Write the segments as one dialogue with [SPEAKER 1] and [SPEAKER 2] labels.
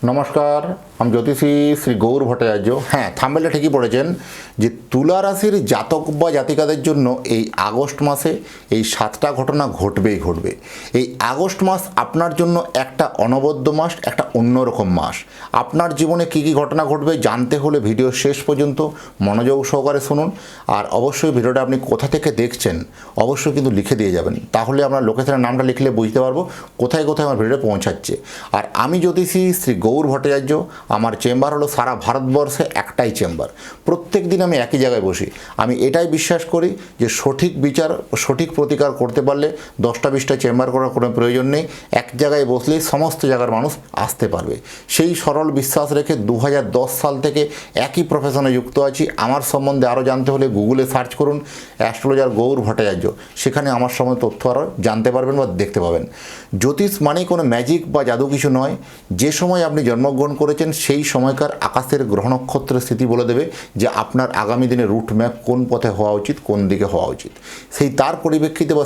[SPEAKER 1] নমস্কার, আমি জ্যোতিষী শ্রী গৌর ভট্টাচার্য। হ্যাঁ, থাম্বনেলে ঠিকই পড়েছেন যে তুলা রাশির জাতক বা জাতিকাদের জন্য এই আগস্ট মাসে এই 7টা ঘটনা ঘটবেই ঘটবে। এই আগস্ট মাস আপনার জন্য একটা অনবদ্য মাস, একটা অন্যরকম মাস। আপনার জীবনে কী কী ঘটনা ঘটবে জানতে হলে ভিডিও শেষ পর্যন্ত মনোযোগ সহকারে শুনুন। আর অবশ্যই ভিডিওটা আপনি কোথা থেকে দেখছেন অবশ্যই কিন্তু লিখে দিয়ে যাবেন, তাহলে আপনার লোকেশনের নামটা লিখলে বুঝতে পারবো কোথায় কোথায় আমার ভিডিওটা পৌঁছাচ্ছে। আর আমি জ্যোতিষী শ্রী গৌর ভট্টাচার্য, আমার চেম্বার হলো সারা ভারতবর্ষে একটাই চেম্বার। প্রত্যেক দিন আমি একই জায়গায় বসি। আমি এটাই বিশ্বাস করি যে সঠিক বিচার, সঠিক প্রতিকার করতে পারলে 10টা 20টা চেম্বার করার কোনো প্রয়োজন নেই। এক জায়গায় বসলেই সমস্ত জায়গার মানুষ আসতে পারবে। সেই সরল বিশ্বাস রেখে 2010 সাল থেকে একই প্রফেশনে যুক্ত আছি। আমার সম্বন্ধে আরও জানতে হলে গুগলে সার্চ করুন অ্যাস্ট্রোলজার গৌর ভট্টাচার্য, সেখানে আমার সম্বন্ধে তথ্য আরও জানতে পারবেন বা দেখতে পাবেন। জ্যোতিষ মানেই কোনো ম্যাজিক বা জাদু কিছু নয়। যে সময় আপনি জন্মগ্রহণ করেছেন সেই সময়কার আকাশের গ্রহ নক্ষত্রের স্থিতি বলে দেবে যে আপনার আগামী দিনের রুট ম্যাপ কোন পথে হওয়া উচিত, কোন দিকে হওয়া উচিত। সেই তার পরিপ্রেক্ষিতে বা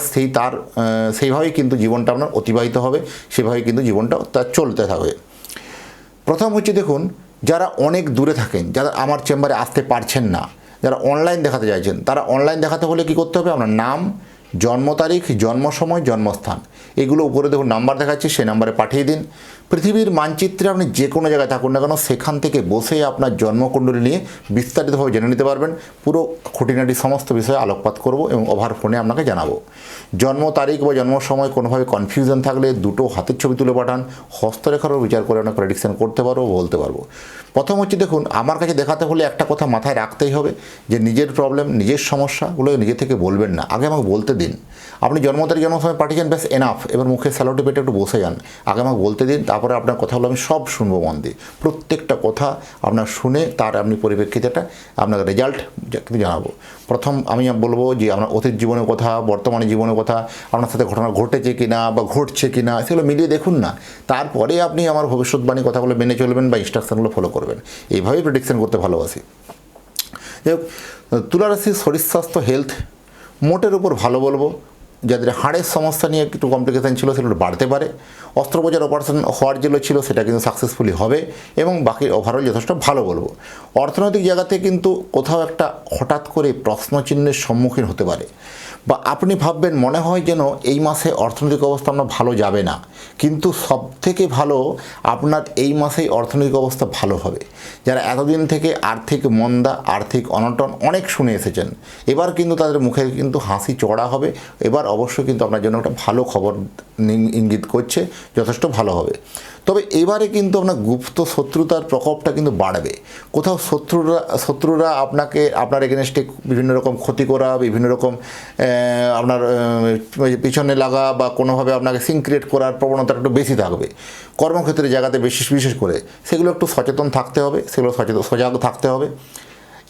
[SPEAKER 1] সেইভাবেই কিন্তু জীবনটা আপনার অতিবাহিত হবে, সেভাবেই কিন্তু জীবনটা তার চলতে থাকবে। প্রথম হচ্ছে, দেখুন, যারা অনেক দূরে থাকেন, যারা আমার চেম্বারে আসতে পারছেন না, যারা অনলাইন দেখাতে চাইছেন, তারা অনলাইন দেখাতে হলে কী করতে হবে? আপনার নাম, জন্ম তারিখ, জন্ম সময়, জন্মস্থান, এগুলো উপরে দেখুন নাম্বার দেখাচ্ছে, সেই নাম্বারে পাঠিয়ে দিন। পৃথিবীর মানচিত্রে আপনি যে কোনো জায়গায় থাকুন না কেন, সেখান থেকে বসে আপনার জন্মকুণ্ডলী নিয়ে বিস্তারিতভাবে জেনে নিতে পারবেন। পুরো খুঁটিনাটি সমস্ত বিষয়ে আলোকপাত করব এবং ওভার ফোনে আপনাকে জানাবো। জন্ম তারিখ বা জন্ম সময় কোনোভাবে কনফিউশন থাকলে দুটো হাতের ছবি তুলে পাঠান, হস্তরেখারও বিচার করে আপনাকে প্রেডিকশন করতে পারবো, বলতে পারবো। প্রথম হচ্ছে, দেখুন, আমার কাছে দেখাতে হলে একটা কথা মাথায় রাখতেই হবে যে নিজের প্রবলেম, নিজের সমস্যাগুলো নিজে থেকে বলবেন না, আগে আমাকে বলতে দিন। আপনি জন্ম তারিখ, জন্ম সময় পাঠিয়েছেন, ব্যাস এনাফ। এবার মুখে স্যালোটি পেটে একটু বসে যান, আগে আমাকে বলতে দিন, তারপরে আপনার কথাগুলো আমি সব শুনবো মন দিয়ে। প্রত্যেকটা কথা আপনার শুনে তার আপনি পরিপ্রেক্ষিতেটা আপনাকে রেজাল্ট কিন্তু জানাবো। প্রথম আমি বলবো যে আপনার অতীত জীবনের কথা, বর্তমানে জীবনের কথা, আপনার সাথে ঘটনা ঘটেছে কি না বা ঘটছে কি না, সেগুলো মিলিয়ে দেখুন না। তারপরে আপনি আমার ভবিষ্যৎবাণী কথাগুলো মেনে চলবেন বা ইনস্ট্রাকশনগুলো ফলো করবেন। এইভাবেই প্রেডিকশন করতে ভালোবাসি। যাই হোক, তুলা রাশির শরীর স্বাস্থ্য, হেলথ মোটের উপর ভালো বলবো। যাদের হাড়ের সমস্যা নিয়ে একটু কমপ্লিকেশান ছিল সেগুলো বাড়তে পারে। অস্ত্রোপচার অপারেশন হওয়ার যেগুলো ছিল সেটা কিন্তু সাকসেসফুলি হবে এবং বাকি ওভারঅল যথেষ্ট ভালো বলবো। অর্থনৈতিক জায়গাতে কিন্তু কোথাও একটা হঠাৎ করে প্রশ্নচিহ্নের সম্মুখীন হতে পারে, বা আপনি ভাববেন মনে হয় যেন এই মাসে অর্থনৈতিক অবস্থা আপনার ভালো যাবে না, কিন্তু সবথেকে ভালো আপনার এই মাসেই অর্থনৈতিক অবস্থা ভালো হবে। যারা এতদিন থেকে আর্থিক মন্দা, আর্থিক অনটন অনেক শুনে এসেছেন, এবার কিন্তু তাদের মুখে কিন্তু হাসি চড়া হবে। এবার অবশ্যই কিন্তু আপনার জন্য একটা ভালো খবর ইঙ্গিত করছে, যথেষ্ট ভালো হবে। তবে এবারে কিন্তু আপনার গুপ্ত শত্রুতার প্রকোপটা কিন্তু বাড়বে। কোথাও শত্রুরা আপনার এগেনস্টে বিভিন্ন রকম ক্ষতি করা, বিভিন্ন রকম আপনার পিছনে লাগা বা কোনোভাবে আপনাকে সিন ক্রিয়েট করার প্রবণতা একটু বেশি থাকবে। কর্মক্ষেত্রের জায়গাতে বিশেষ করে সেগুলো একটু সচেতন থাকতে হবে, সেগুলো সজাগ থাকতে হবে।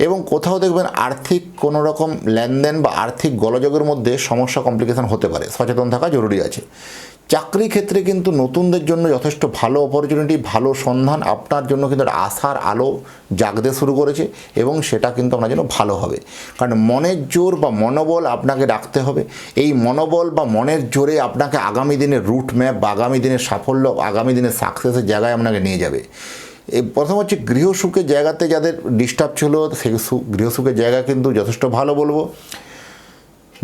[SPEAKER 1] এবং কোথাও দেখবেন আর্থিক কোনো রকম লেনদেন বা আর্থিক গোলযোগের মধ্যে সমস্যা, কমপ্লিকেশন হতে পারে, সচেতন থাকা জরুরি আছে। চাকরি ক্ষেত্রে কিন্তু নতুনদের জন্য যথেষ্ট ভালো অপরচুনিটি, ভালো সন্ধান আপনার জন্য কিন্তু আশার আলো জাগতে শুরু করেছে এবং সেটা কিন্তু আপনার জন্য ভালো হবে। কারণ মনের জোর বা মনোবল আপনাকে রাখতে হবে। এই মনোবল বা মনের জোরে আপনাকে আগামী দিনের রুট ম্যাপ বা আগামী দিনের সাফল্য, আগামী দিনের সাকসেসের জায়গায় আপনাকে নিয়ে যাবে। প্রথম হচ্ছে, গৃহসুখের জায়গাতে যাদের ডিস্টার্ব ছিল সেই গৃহসুখের জায়গা কিন্তু যথেষ্ট ভালো বলবো।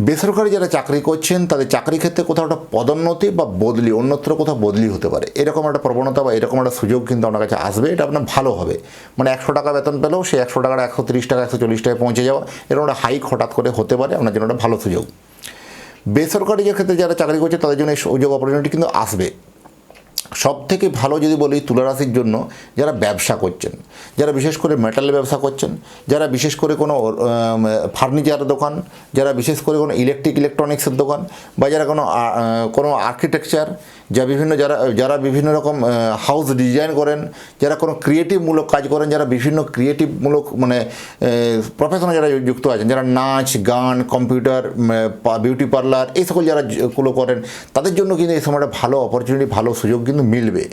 [SPEAKER 1] বেসরকারি যারা চাকরি করছেন তাদের চাকরি ক্ষেত্রে কোথাও একটা পদোন্নতি বা বদলি, অন্যত্র কোথাও বদলি হতে পারে, এরকম একটা প্রবণতা বা এরকম একটা সুযোগ কিন্তু আপনার কাছে আসবে। এটা আপনার ভালো হবে। মানে 100 টাকা বেতন পেলেও সেই 100 টাকাটা 130 টাকা, 140 টাকায় পৌঁছে যাওয়া, এরকম একটা হাইক হঠাৎ করে হতে পারে, আপনার জন্য একটা ভালো সুযোগ। বেসরকারি ক্ষেত্রে যারা চাকরি করছে তাদের জন্য এই সুযোগ অপরচুনিটি কিন্তু আসবে। সব থেকে ভালো যদি বলি তুলা রাশির জন্য, যারা ব্যবসা করছেন, যারা বিশেষ করে মেটালের ব্যবসা করছেন, যারা বিশেষ করে কোনো ফার্নিচার দোকান, যারা বিশেষ করে কোনো ইলেকট্রনিক্সের দোকান, বা যারা কোনো আর্কিটেকচার, যারা বিভিন্ন রকম হাউস ডিজাইন করেন, যারা কোনো ক্রিয়েটিভমূলক কাজ করেন, যারা বিভিন্ন ক্রিয়েটিভমূলক মানে প্রফেশনে যারা যুক্ত আছেন, যারা নাচ গান, কম্পিউটার, বিউটি পার্লার, এই সকল যারা করেন, তাদের জন্য কিন্তু এই সময়টা ভালো অপরচুনিটি, ভালো সুযোগ কিন্তু মিলবে।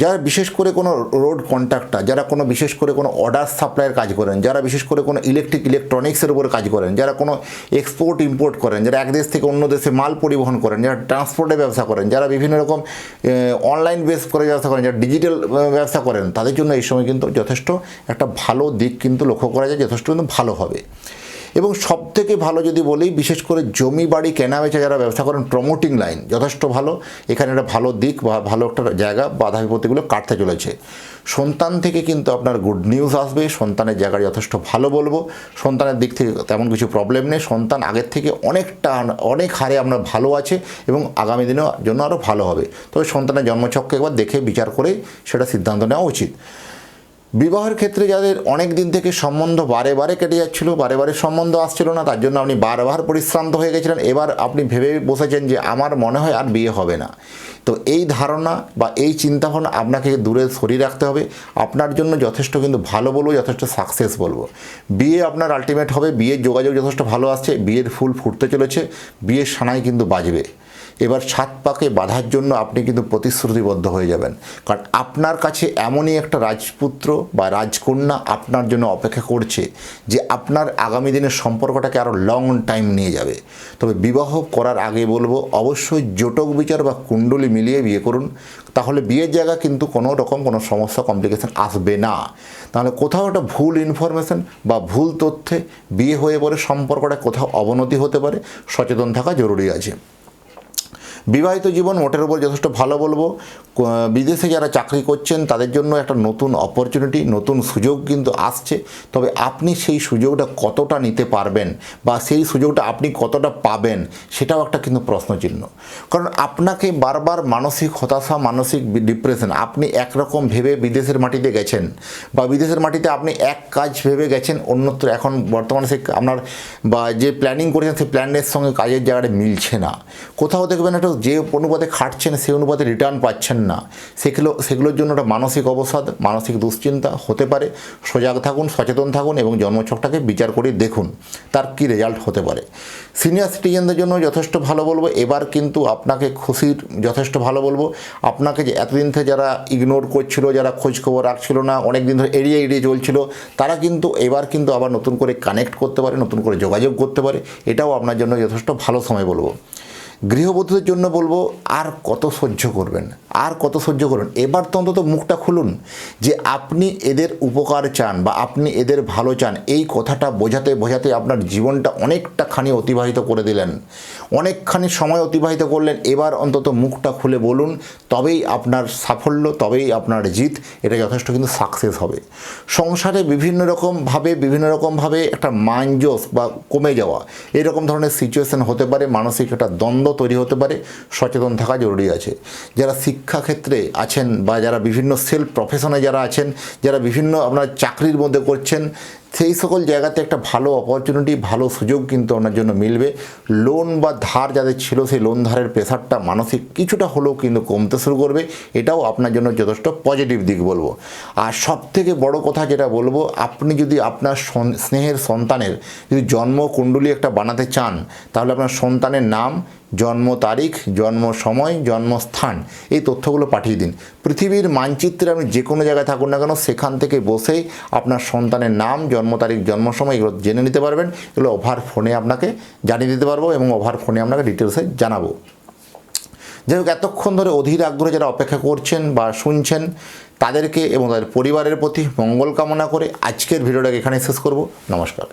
[SPEAKER 1] যারা বিশেষ করে কোনো রোড কন্ট্রাক্টর, যারা কোনো বিশেষ করে কোনো অর্ডার সাপ্লাইয়ের কাজ করেন, যারা বিশেষ করে কোনো ইলেকট্রনিক্সের উপরে কাজ করেন, যারা কোনো এক্সপোর্ট ইম্পোর্ট করেন, যারা এক দেশ থেকে অন্য দেশে মাল পরিবহন করেন, যারা ট্রান্সপোর্টের ব্যবসা করেন, যারা বিভিন্ন রকম অনলাইন বেস করে ব্যবসা করেন, যারা ডিজিটাল ব্যবসা করেন, তাদের জন্য এই সময় কিন্তু যথেষ্ট একটা ভালো দিক কিন্তু লক্ষ্য করা যায়, যথেষ্ট কিন্তু ভালো হবে। এবং সবথেকে ভালো যদি বলি, বিশেষ করে জমি বাড়ি কেনাবেচা যারা ব্যবসা করেন, প্রমোটিং লাইন যথেষ্ট ভালো। এখানে একটা ভালো দিক বা ভালো একটা জায়গা, বাধা বিপত্তিগুলো কাটতে চলেছে। সন্তান থেকে কিন্তু আপনার গুড নিউজ আসবে, সন্তানের জায়গায় যথেষ্ট ভালো বলবো। সন্তানের দিক থেকে তেমন কিছু প্রবলেম নেই, সন্তান আগের থেকে অনেক হারে আপনার ভালো আছে এবং আগামী দিনের জন্য আরও ভালো হবে। তবে সন্তানের জন্মছককে একবার দেখে বিচার করে সেটা সিদ্ধান্ত নেওয়া উচিত। বিবাহের ক্ষেত্রে যাদের অনেক দিন থেকে সম্বন্ধ বারে কেটে যাচ্ছিলো, বারে সম্বন্ধ আসছিল না, তার জন্য আপনি বারবার পরিশ্রান্ত হয়ে গেছিলেন, এবার আপনি ভেবে বসেছেন যে আমার মনে হয় আর বিয়ে হবে না। তো এই ধারণা বা এই চিন্তাভাবনা আপনাকে দূরে সরিয়ে রাখতে হবে। আপনার জন্য যথেষ্ট কিন্তু ভালো বলবো, যথেষ্ট সাকসেস বলবো। বিয়ে আপনার আলটিমেট হবে, বিয়ের যোগাযোগ যথেষ্ট ভালো আসছে, বিয়ের ফুল ফুটতে চলেছে, বিয়ের সানাই কিন্তু বাজবে। এবার 7 পাকে বাঁধার জন্য আপনি কিন্তু প্রতিশ্রুতিবদ্ধ হয়ে যাবেন, কারণ আপনার কাছে এমনই একটা রাজপুত্র বা রাজকন্যা আপনার জন্য অপেক্ষা করছে যে আপনার আগামী দিনের সম্পর্কটাকে আরও লং টাইম নিয়ে যাবে। তবে বিবাহ করার আগে বলবো অবশ্যই জটক বিচার বা কুণ্ডলী মিলিয়ে বিয়ে করুন, তাহলে বিয়ের জায়গা কিন্তু কোনো রকম কোনো সমস্যা কমপ্লিকেশন আসবে না। তাহলে কোথাও একটা ভুল ইনফরমেশন বা ভুল তথ্যে বিয়ে হয়ে পড়ে সম্পর্কটা কোথাও অবনতি হতে পারে, সচেতন থাকা জরুরি আছে। বিবাহিত জীবন মোটের উপর যথেষ্ট ভালো বলবো। বিদেশে যারা চাকরি করছেন তাদের জন্য একটা নতুন অপরচুনিটি, নতুন সুযোগ কিন্তু আসছে। তবে আপনি সেই সুযোগটা কতটা নিতে পারবেন বা সেই সুযোগটা আপনি কতটা পাবেন সেটাও একটা কিন্তু প্রশ্নচিহ্ন। কারণ আপনাকে বারবার মানসিক হতাশা, মানসিক ডিপ্রেশন, আপনি একরকম ভেবে বিদেশের মাটিতে গেছেন বা বিদেশের মাটিতে আপনি এক কাজ ভেবে গেছেন, অন্যত্র এখন বর্তমানে সে আপনার বা যে প্ল্যানিং করেছেন সেই প্ল্যানের সঙ্গে কাজের জায়গাটা মিলছে না। কোথাও দেখবেন একটা যে অনুপাতে খাটছেন সেই অনুপাতে রিটার্ন পাচ্ছেন না, সেগুলোর জন্য একটা মানসিক অবসাদ, মানসিক দুশ্চিন্তা হতে পারে। সজাগ থাকুন, সচেতন থাকুন এবং জন্মছকটাকে বিচার করে দেখুন তার কি রেজাল্ট হতে পারে। সিনিয়র সিটিজেনদের জন্য যথেষ্ট ভালো বলবো, এবার কিন্তু আপনাকে খুশির যথেষ্ট ভালো বলবো। আপনাকে যে এতদিন থেকে যারা ইগনোর করছিল, যারা খোঁজখবর রাখছিল না, অনেক দিন ধরে এড়িয়ে চলছিল, তারা কিন্তু এবার কিন্তু আবার নতুন করে কানেক্ট করতে পারে, নতুন করে যোগাযোগ করতে পারে। এটাও আপনার জন্য যথেষ্ট ভালো সময় বলবো। গৃহবধূদের জন্য বলবো আর কত সহ্য করবেন, এবার তো অন্তত মুখটা খুলুন যে আপনি এদের উপকার চান বা আপনি এদের ভালো চান। এই কথাটা বোঝাতে আপনার জীবনটা অনেকটাখানি অতিবাহিত করে দিলেন, অনেকখানি সময় অতিবাহিত করলেন। এবার অন্তত মুখটা খুলে বলুন, তবেই আপনার সাফল্য, তবেই আপনার জিত, এটা যথেষ্ট কিন্তু সাকসেস হবে। সংসারে বিভিন্ন রকমভাবে একটা মানজোস বা কমে যাওয়া এরকম ধরনের সিচুয়েশন হতে পারে, মানসিক একটা দ্বন্দ্ব তৈরি হতে পারে, সচেতন থাকা জরুরি আছে। যারা শিক্ষাক্ষেত্রে আছেন বা যারা বিভিন্ন সেলফ প্রফেশনে যারা আছেন, যারা বিভিন্ন আপনার চাকরির মধ্যে করছেন, সেই সকল জায়গাতে একটা ভালো অপরচুনিটি, ভালো সুযোগ কিন্তু আপনার জন্য মিলবে। লোন বা ধার যাদের ছিল সেই লোন ধারের প্রেশারটা মানসিক কিছুটা হলেও কিন্তু কমতে শুরু করবে, এটাও আপনার জন্য যথেষ্ট পজিটিভ দিক বলবো। আর সবথেকে বড় কথা যেটা বলবো, আপনি যদি আপনার স্নেহের সন্তানের যদি জন্মকুণ্ডলী একটা বানাতে চান, তাহলে আপনার সন্তানের নাম, জন্ম তারিখ, জন্ম সময়, জন্মস্থান এই তথ্যগুলো পাঠিয়ে দিন। পৃথিবীর মানচিত্রে আপনি যে কোনো জায়গায় থাকুন না কেন, সেখান থেকে বসেই আপনার সন্তানের নাম, জন্ম তারিখ, জন্ম সময় এগুলো জেনে নিতে পারবেন। এগুলো ওভার ফোনে আপনাকে জানিয়ে দিতে পারবো এবং ওভার ফোনে আপনাকে ডিটেলসে জানাবো। যাই হোক, এতক্ষণ ধরে অধীর আগ্রহে যারা অপেক্ষা করছেন বা শুনছেন তাদেরকে এবং তাদের পরিবারের প্রতি মঙ্গল কামনা করে আজকের ভিডিওটাকে এখানে শেষ করব। নমস্কার।